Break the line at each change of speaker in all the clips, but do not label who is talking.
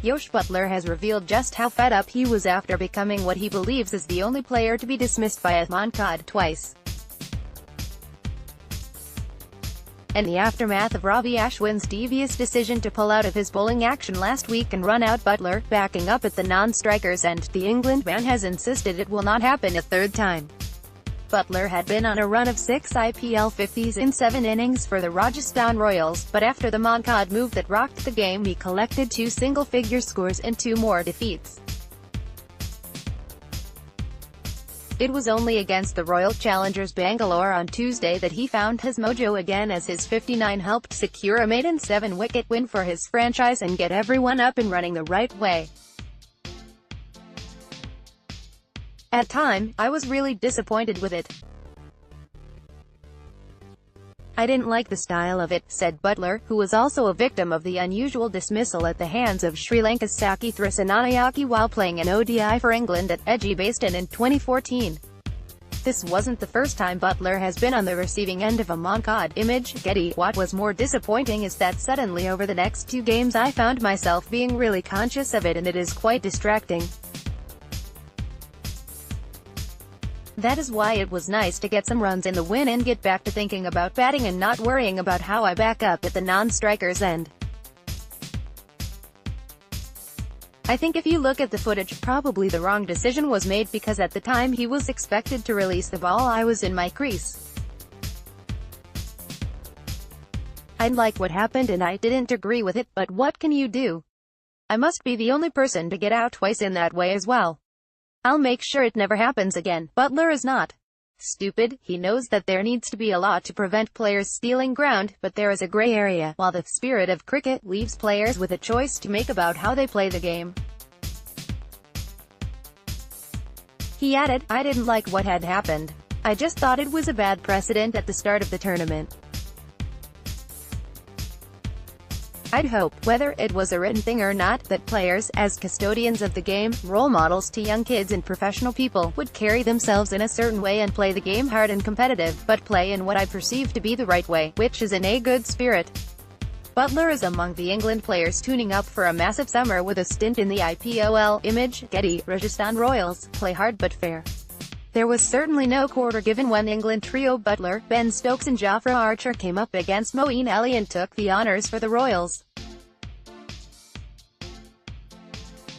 Jos Buttler has revealed just how fed up he was after becoming what he believes is the only player to be dismissed by a Mankad twice. In the aftermath of Ravi Ashwin's devious decision to pull out of his bowling action last week and run out Buttler, backing up at the non-strikers end, the England man has insisted it will not happen a third time. Buttler had been on a run of 6 IPL 50s in 7 innings for the Rajasthan Royals, but after the Mankad move that rocked the game, he collected 2 single-figure scores and 2 more defeats. It was only against the Royal Challengers Bangalore on Tuesday that he found his mojo again, as his 59 helped secure a maiden 7-wicket win for his franchise and get everyone up and running the right way. At time, I was really disappointed with it. I didn't like the style of it, said Buttler, who was also a victim of the unusual dismissal at the hands of Sri Lanka's Saki Thrissanayake while playing an ODI for England at Edgbaston in 2014. This wasn't the first time Buttler has been on the receiving end of a Mankad image. Getty. What was more disappointing is that suddenly over the next 2 games I found myself being really conscious of it, and it is quite distracting. That is why it was nice to get some runs in the win and get back to thinking about batting and not worrying about how I back up at the non-strikers end. I think if you look at the footage, probably the wrong decision was made, because at the time he was expected to release the ball, I was in my crease. I didn't like what happened and I didn't agree with it, but what can you do? I must be the only person to get out twice in that way as well. I'll make sure it never happens again. Buttler is not stupid. He knows that there needs to be a law to prevent players stealing ground, but there is a grey area, while the spirit of cricket leaves players with a choice to make about how they play the game. He added, I didn't like what had happened. I just thought it was a bad precedent at the start of the tournament. I'd hope, whether it was a written thing or not, that players, as custodians of the game, role models to young kids and professional people, would carry themselves in a certain way and play the game hard and competitive, but play in what I perceive to be the right way, which is in a good spirit. Buttler is among the England players tuning up for a massive summer with a stint in the IPOL. Image, Getty. Rajasthan Royals play hard but fair. There was certainly no quarter given when England trio Buttler, Ben Stokes and Jofra Archer came up against Moeen Ali and took the honours for the Royals.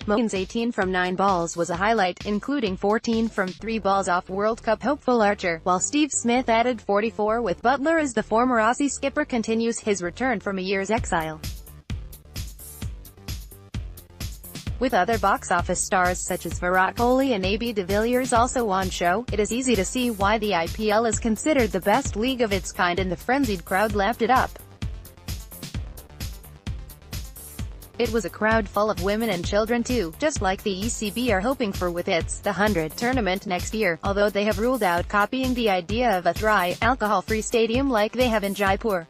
Moeen's 18 from 9 balls was a highlight, including 14 from 3 balls off World Cup hopeful Archer, while Steve Smith added 44 with Buttler as the former Aussie skipper continues his return from a year's exile. With other box office stars such as Virat Kohli and AB de Villiers also on show, it is easy to see why the IPL is considered the best league of its kind, and the frenzied crowd lapped it up. It was a crowd full of women and children too, just like the ECB are hoping for with its The 100 tournament next year, although they have ruled out copying the idea of a dry, alcohol-free stadium like they have in Jaipur.